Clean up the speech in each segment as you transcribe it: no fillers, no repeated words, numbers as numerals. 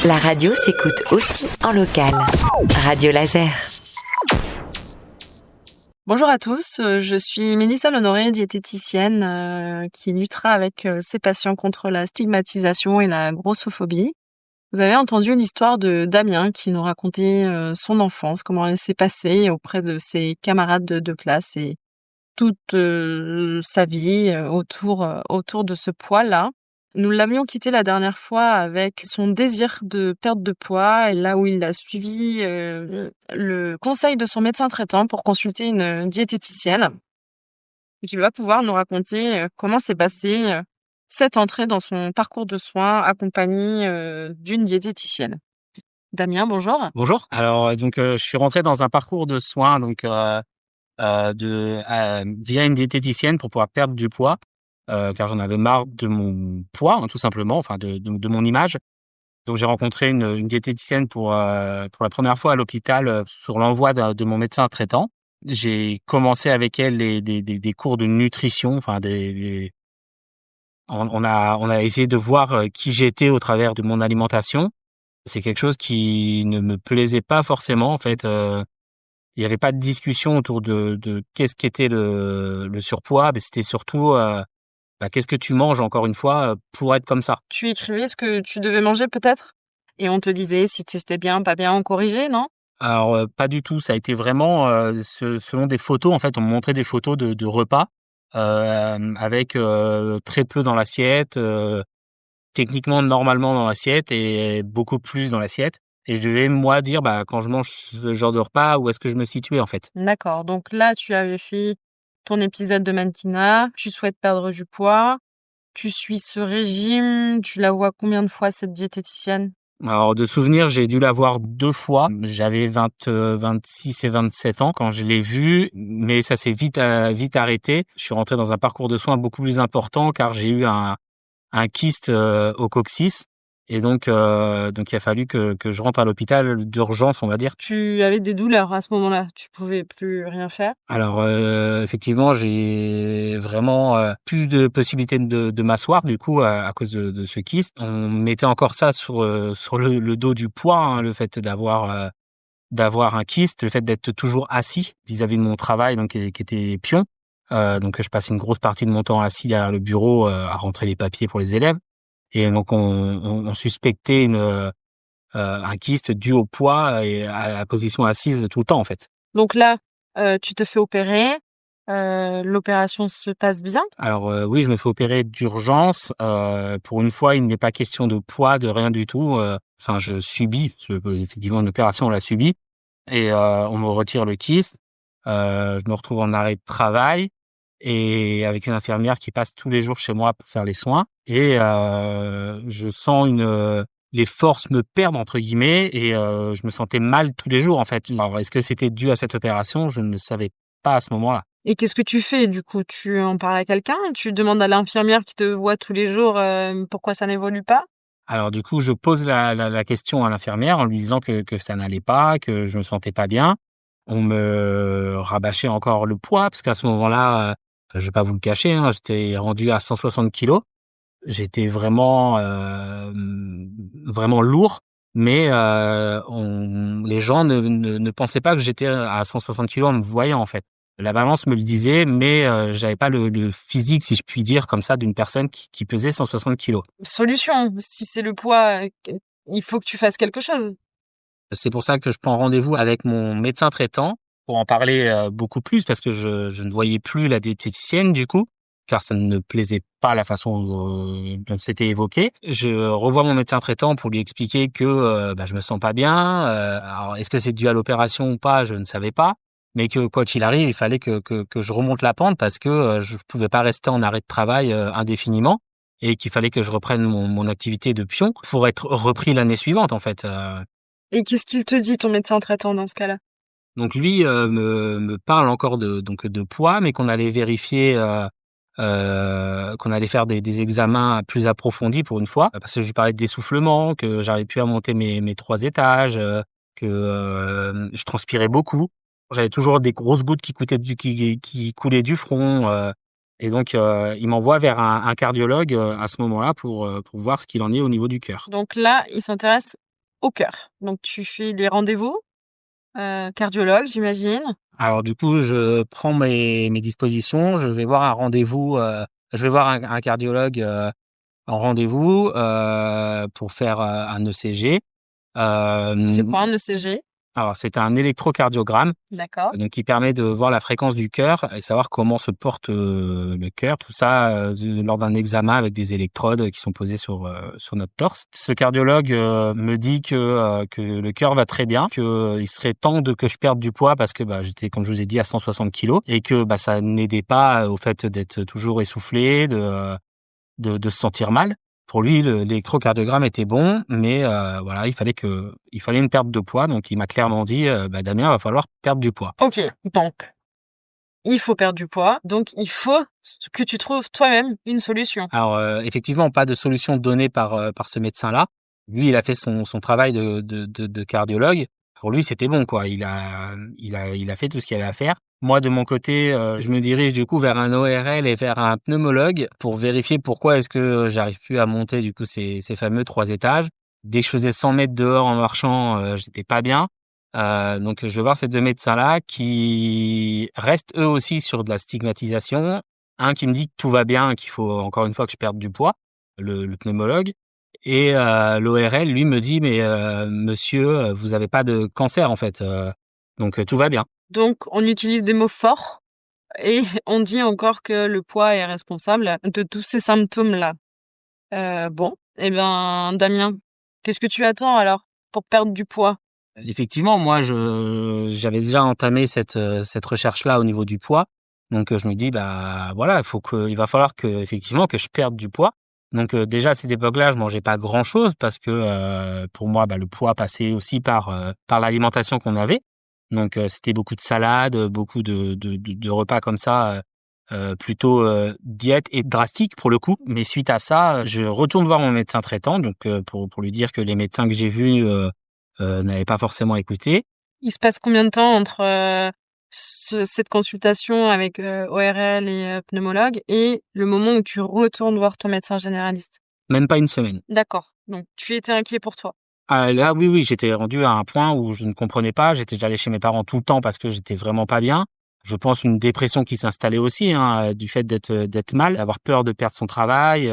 La radio s'écoute aussi en local. Radio Laser. Bonjour à tous, je suis Mélissa L'Honoré, diététicienne qui luttera avec ses patients contre la stigmatisation et la grossophobie. Vous avez entendu l'histoire de Damien qui nous racontait son enfance, comment elle s'est passée auprès de ses camarades de classe et toute sa vie autour de ce poids-là. Nous l'avions quitté la dernière fois avec son désir de perte de poids et là où il a suivi le conseil de son médecin traitant pour consulter une diététicienne qui va pouvoir nous raconter comment s'est passée cette entrée dans son parcours de soins accompagné d'une diététicienne. Damien, bonjour. Bonjour. Alors je suis rentré dans un parcours de soins via une diététicienne pour pouvoir perdre du poids. Car j'en avais marre de mon poids, tout simplement, enfin de mon image. Donc j'ai rencontré une diététicienne pour la première fois à l'hôpital sur l'envoi de mon médecin traitant. J'ai commencé avec elle des cours de nutrition, enfin on a essayé de voir qui j'étais au travers de mon alimentation. C'est quelque chose qui ne me plaisait pas forcément en fait. Il y avait pas de discussion autour de qu'est-ce qu'était le surpoids, mais c'était surtout qu'est-ce que tu manges, encore une fois, pour être comme ça? Tu écrivais ce que tu devais manger peut-être? Et on te disait si c'était bien, pas bien, on corrigeait, non? Alors, pas du tout. Ça a été vraiment selon des photos. En fait, on me montrait des photos de repas avec très peu dans l'assiette, techniquement normalement dans l'assiette et beaucoup plus dans l'assiette. Et je devais, moi, dire quand je mange ce genre de repas, où est-ce que je me situais, en fait. D'accord. Donc là, tu avais fait ton épisode de mannequinat, tu souhaites perdre du poids, tu suis ce régime, tu la vois combien de fois cette diététicienne? Alors de souvenir, j'ai dû la voir 2 fois. J'avais 26 et 27 ans quand je l'ai vue, mais ça s'est vite arrêté. Je suis rentré dans un parcours de soins beaucoup plus important car j'ai eu un kyste au coccyx et donc il a fallu que je rentre à l'hôpital d'urgence, on va dire. Tu avais des douleurs à ce moment-là, tu pouvais plus rien faire? Alors effectivement, j'ai vraiment plus de possibilité de m'asseoir du coup à cause de ce kyste. On mettait encore ça sur le dos du poids, le fait d'avoir un kyste, le fait d'être toujours assis vis-à-vis de mon travail qui était pion. Donc je passais une grosse partie de mon temps assis derrière le bureau à rentrer les papiers pour les élèves. Et donc on suspectait un kyste dû au poids et à la position assise tout le temps en fait. Donc là, tu te fais opérer, l'opération se passe bien? Alors oui, je me fais opérer d'urgence. Pour une fois, il n'est pas question de poids, de rien du tout. Je subis, effectivement, une opération, on l'a subie. Et on me retire le kyste. Je me retrouve en arrêt de travail et avec une infirmière qui passe tous les jours chez moi pour faire les soins. Et je sens les forces me perdent entre guillemets et je me sentais mal tous les jours en fait. Alors est-ce que c'était dû à cette opération? Je ne le savais pas à ce moment-là. Et qu'est-ce que tu fais du coup? Tu en parles à quelqu'un? Tu demandes à l'infirmière qui te voit tous les jours pourquoi ça n'évolue pas? Alors du coup, je pose la question à l'infirmière en lui disant que ça n'allait pas, que je me sentais pas bien. On me rabâchait encore le poids parce qu'à ce moment-là, je vais pas vous le cacher, j'étais rendu à 160 kilos. J'étais vraiment vraiment lourd, mais les gens ne pensaient pas que j'étais à 160 kilos en me voyant en fait. La balance me le disait, mais j'avais pas le physique, si je puis dire, comme ça, d'une personne qui pesait 160 kilos. Solution, si c'est le poids, il faut que tu fasses quelque chose. C'est pour ça que je prends rendez-vous avec mon médecin traitant pour en parler beaucoup plus parce que je ne voyais plus la diététicienne du coup, car ça ne me plaisait pas la façon dont c'était évoqué. Je revois mon médecin traitant pour lui expliquer que je me sens pas bien. Alors est-ce que c'est dû à l'opération ou pas, je ne savais pas, mais que quoi qu'il arrive, il fallait que je remonte la pente parce que je pouvais pas rester en arrêt de travail indéfiniment et qu'il fallait que je reprenne mon activité de pion pour être repris l'année suivante en fait. Et qu'est-ce qu'il te dit, ton médecin traitant, dans ce cas-là? Donc lui me parle encore de poids, mais qu'on allait vérifier, qu'on allait faire des examens plus approfondis pour une fois, parce que je lui parlais d'essoufflement, que j'arrivais plus à monter mes 3 étages, que je transpirais beaucoup. J'avais toujours des grosses gouttes qui coulaient du front, et donc il m'envoie vers un cardiologue à ce moment-là pour voir ce qu'il en est au niveau du cœur. Donc là, il s'intéresse au cœur. Donc tu fais des rendez-vous cardiologue, j'imagine. Alors du coup, je prends mes dispositions, je vais voir un rendez-vous, je vais voir un cardiologue en rendez-vous pour faire un ECG. C'est quoi un ECG? Alors c'est un électrocardiogramme, D'accord. donc qui permet de voir la fréquence du cœur et savoir comment se porte le cœur, tout ça lors d'un examen avec des électrodes qui sont posées sur notre torse. Ce cardiologue me dit que le cœur va très bien, que il serait temps que je perde du poids parce que j'étais, comme je vous ai dit, à 160 kilos et que ça n'aidait pas au fait d'être toujours essoufflé, de se sentir mal. Pour lui, l'électrocardiogramme était bon, mais voilà, il fallait une perte de poids. Donc, il m'a clairement dit, Damien, va falloir perdre du poids. Ok, donc il faut perdre du poids, donc il faut que tu trouves toi-même une solution. Alors, effectivement, pas de solution donnée par ce médecin-là. Lui, il a fait son travail de cardiologue. Pour lui, c'était bon, quoi. Il a fait tout ce qu'il y avait à faire. Moi, de mon côté, je me dirige du coup vers un ORL et vers un pneumologue pour vérifier pourquoi est-ce que j'arrive plus à monter du coup ces fameux 3 étages. Dès que je faisais 100 mètres dehors en marchant, j'étais pas bien. Donc, je vais voir ces 2 médecins-là qui restent eux aussi sur de la stigmatisation. Un qui me dit que tout va bien, qu'il faut encore une fois que je perde du poids, le pneumologue. Et l'ORL, lui, me dit, mais monsieur, vous avez pas de cancer en fait, donc tout va bien. Donc on utilise des mots forts et on dit encore que le poids est responsable de tous ces symptômes-là. Damien, qu'est-ce que tu attends alors pour perdre du poids? Effectivement, moi, j'avais déjà entamé cette recherche-là au niveau du poids. Donc, je me dis, voilà, il va falloir effectivement que je perde du poids. Donc, déjà, à cette époque-là, je mangeais pas grand-chose parce que, pour moi, le poids passait aussi par l'alimentation qu'on avait. Donc, c'était beaucoup de salades, beaucoup de repas comme ça, plutôt diète et drastique pour le coup. Mais suite à ça, je retourne voir mon médecin traitant, donc pour lui dire que les médecins que j'ai vus n'avaient pas forcément écouté. Il se passe combien de temps entre cette consultation avec ORL et pneumologue et le moment où tu retournes voir ton médecin généraliste? Même pas une semaine. D'accord. Donc tu étais inquiet pour toi. Ah, là, oui, j'étais rendu à un point où je ne comprenais pas. J'étais déjà allé chez mes parents tout le temps parce que j'étais vraiment pas bien. Je pense une dépression qui s'installait aussi, du fait d'être mal, d'avoir peur de perdre son travail.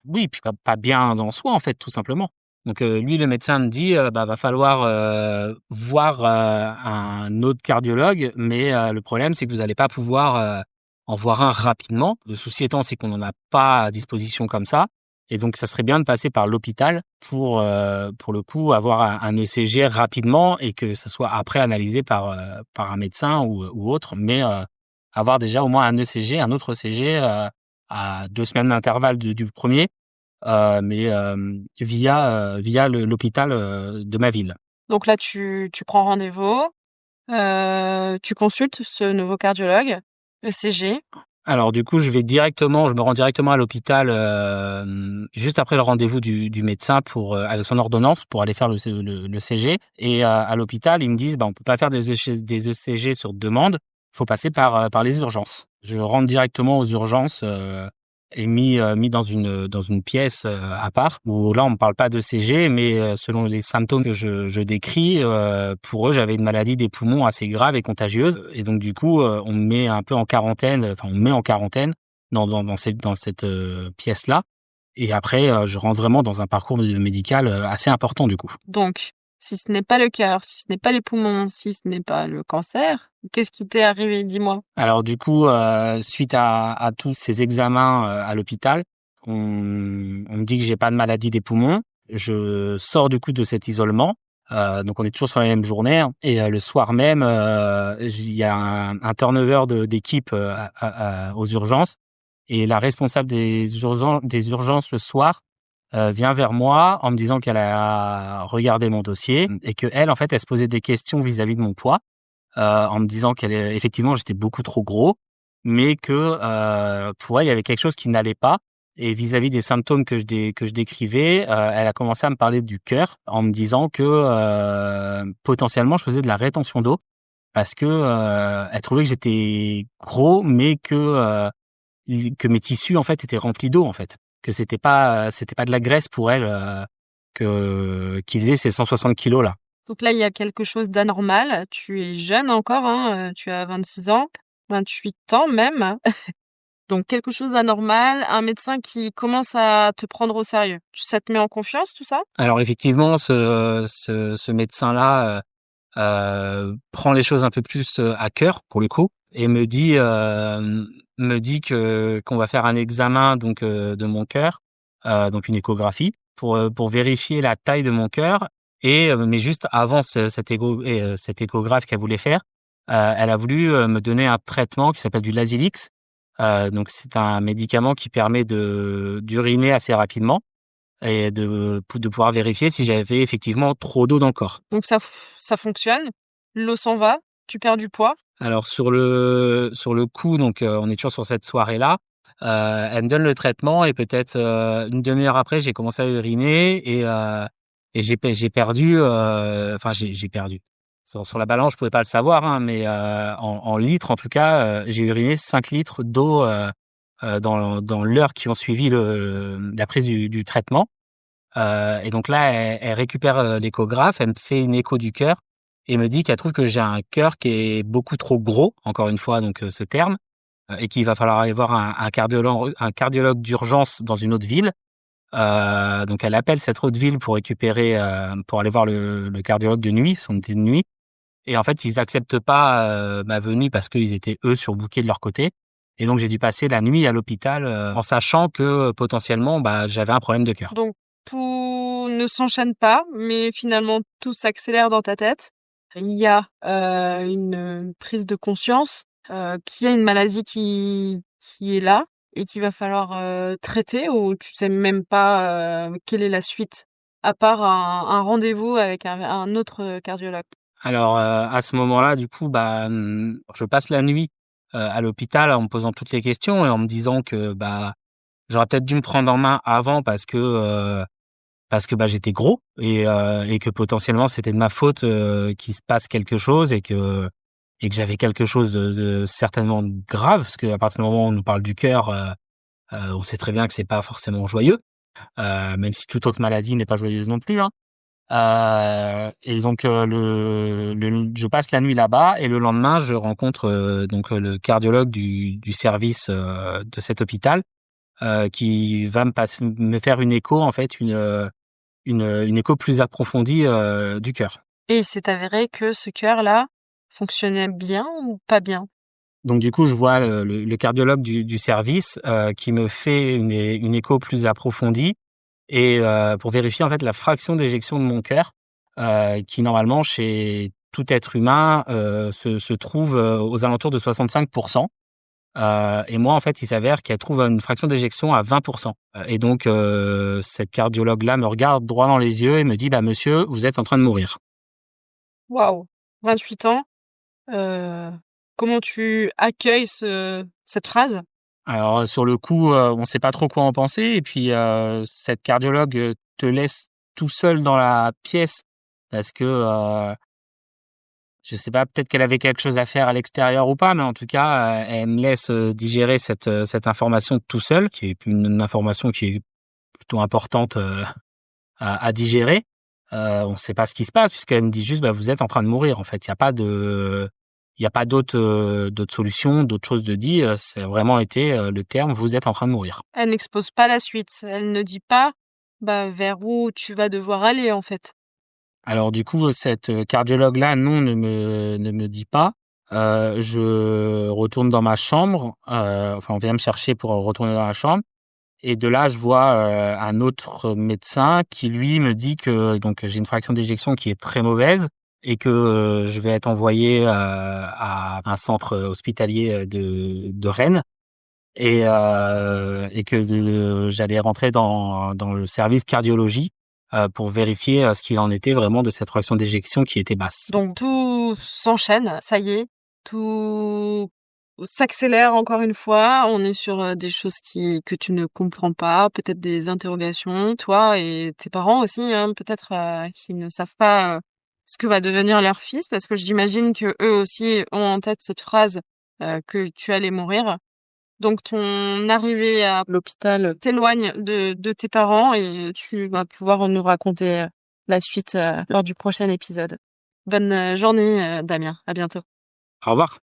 Oui, puis pas bien dans soi en fait, tout simplement. Donc lui, le médecin me dit, va falloir voir un autre cardiologue, mais le problème c'est que vous allez pas pouvoir en voir un rapidement. Le souci étant, c'est qu'on n'en a pas à disposition comme ça. Et donc, ça serait bien de passer par l'hôpital pour le coup, avoir un ECG rapidement et que ça soit après analysé par un médecin ou autre. Mais avoir déjà au moins un ECG, un autre ECG à 2 semaines d'intervalle du premier, mais via l'hôpital de ma ville. Donc là, tu prends rendez-vous, tu consultes ce nouveau cardiologue, ECG. Alors du coup, je me rends directement à l'hôpital juste après le rendez-vous du médecin avec son ordonnance pour aller faire le CG. Et à l'hôpital, ils me disent on peut pas faire des ECG sur demande, faut passer par les urgences. Je rentre directement aux urgences et mis dans une pièce à part où là on me parle pas de CG, mais selon les symptômes que je décris, pour eux j'avais une maladie des poumons assez grave et contagieuse, et donc du coup on me met un peu en quarantaine, on me met en quarantaine dans cette pièce là, et après je rentre vraiment dans un parcours médical assez important du coup. Donc si ce n'est pas le cœur, si ce n'est pas les poumons, si ce n'est pas le cancer, qu'est-ce qui t'est arrivé? Dis-moi. Alors du coup, suite à tous ces examens à l'hôpital, on me dit que j'ai pas de maladie des poumons. Je sors du coup de cet isolement. Donc on est toujours sur la même journée, et le soir même, il y a un turnover d'équipe aux urgences, et la responsable des urgences le soir vient vers moi en me disant qu'elle a regardé mon dossier et que elle se posait des questions vis-à-vis de mon poids, en me disant effectivement j'étais beaucoup trop gros, mais que pour elle il y avait quelque chose qui n'allait pas. Et vis-à-vis des symptômes que je décrivais, elle a commencé à me parler du cœur en me disant que potentiellement je faisais de la rétention d'eau parce que elle trouvait que j'étais gros, mais que mes tissus en fait étaient remplis d'eau en fait, que c'était pas de la graisse pour elle. qui faisait ces 160 kilos là. Donc là, il y a quelque chose d'anormal. Tu es jeune encore, hein, tu as 26 ans, 28 ans même. Donc quelque chose d'anormal, un médecin qui commence à te prendre au sérieux. Ça te met en confiance, tout ça? Alors effectivement, ce médecin-là prend les choses un peu plus à cœur pour le coup et me dit que qu'on va faire un examen donc de mon cœur, donc une échographie pour vérifier la taille de mon cœur et mais juste avant cet échographe qu'elle voulait faire, elle a voulu me donner un traitement qui s'appelle du Lasix. Donc c'est un médicament qui permet d'uriner assez rapidement et de pouvoir vérifier si j'avais effectivement trop d'eau dans le corps. Donc ça fonctionne, l'eau s'en va, tu perds du poids. Alors sur le coup, donc on est toujours sur cette soirée-là. Elle me donne le traitement et peut-être une demi-heure après, j'ai commencé à uriner et j'ai perdu. Enfin, j'ai perdu. Sur la balance, je pouvais pas le savoir, hein, mais en litres, en tout cas, j'ai uriné 5 litres d'eau dans l'heure qui ont suivi la prise du traitement. Et donc là, elle récupère l'échographe, elle me fait une écho du cœur et me dit qu'elle trouve que j'ai un cœur qui est beaucoup trop gros, encore une fois, donc ce terme, et qu'il va falloir aller voir un cardiologue d'urgence dans une autre ville. Donc elle appelle cette autre ville pour pour aller voir le cardiologue de nuit, son était de nuit. Et en fait, ils acceptent pas ma venue parce qu'ils étaient eux surbookés de leur côté. Et donc j'ai dû passer la nuit à l'hôpital en sachant que potentiellement j'avais un problème de cœur. Donc tout ne s'enchaîne pas, mais finalement tout s'accélère dans ta tête. Il y a une prise de conscience qu'il y a une maladie qui est là et qu'il va falloir traiter, ou tu sais même pas quelle est la suite, à part un rendez-vous avec un autre cardiologue. Alors à ce moment-là, du coup, je passe la nuit à l'hôpital en me posant toutes les questions et en me disant que j'aurais peut-être dû me prendre en main avant parce que j'étais gros et que potentiellement c'était de ma faute qu'il se passe quelque chose et que j'avais quelque chose de certainement grave, parce qu'à partir du moment où on nous parle du cœur, on sait très bien que c'est pas forcément joyeux, même si toute autre maladie n'est pas joyeuse non plus, hein. Et donc je passe la nuit là-bas et le lendemain je rencontre le cardiologue du service de cet hôpital qui va me faire une écho, en fait, une écho plus approfondie du cœur. Et il s'est avéré que ce cœur-là fonctionnait bien ou pas bien? Donc du coup, je vois le cardiologue du service qui me fait une écho plus approfondie et pour vérifier en fait la fraction d'éjection de mon cœur qui normalement chez tout être humain se trouve aux alentours de 65%. Et moi en fait, il s'avère qu'elle trouve une fraction d'éjection à 20%. Et donc cette cardiologue-là me regarde droit dans les yeux et me dit monsieur, vous êtes en train de mourir. Waouh, 28 ans. Comment tu accueilles cette phrase? Alors sur le coup, on sait pas trop quoi en penser et puis cette cardiologue te laisse tout seul dans la pièce parce que je sais pas, peut-être qu'elle avait quelque chose à faire à l'extérieur ou pas, mais en tout cas, elle me laisse digérer cette information tout seul, qui est une information qui est plutôt importante à digérer. On sait pas ce qui se passe puisqu'elle me dit juste vous êtes en train de mourir. En fait, il y a pas d'autre solution, d'autre chose de dit. C'est vraiment été le terme vous êtes en train de mourir. Elle n'expose pas la suite. Elle ne dit pas vers où tu vas devoir aller, en fait. Alors du coup, cette cardiologue-là, non, ne me dit pas. Je retourne dans ma chambre. On vient me chercher pour retourner dans la chambre. Et de là, je vois un autre médecin qui, lui, me dit que donc j'ai une fraction d'éjection qui est très mauvaise et que je vais être envoyé à un centre hospitalier de Rennes et que j'allais rentrer dans le service cardiologie pour vérifier ce qu'il en était vraiment de cette fraction d'éjection qui était basse. Donc tout s'enchaîne, ça y est, tout s'accélère encore une fois. On est sur des choses que tu ne comprends pas, peut-être des interrogations, toi et tes parents aussi, hein, peut-être qui ne savent pas ce que va devenir leur fils, parce que j'imagine que eux aussi ont en tête cette phrase que tu allais mourir. Donc ton arrivée à l'hôpital t'éloigne de tes parents et tu vas pouvoir nous raconter la suite lors du prochain épisode. Bonne journée, Damien. À bientôt. Au revoir.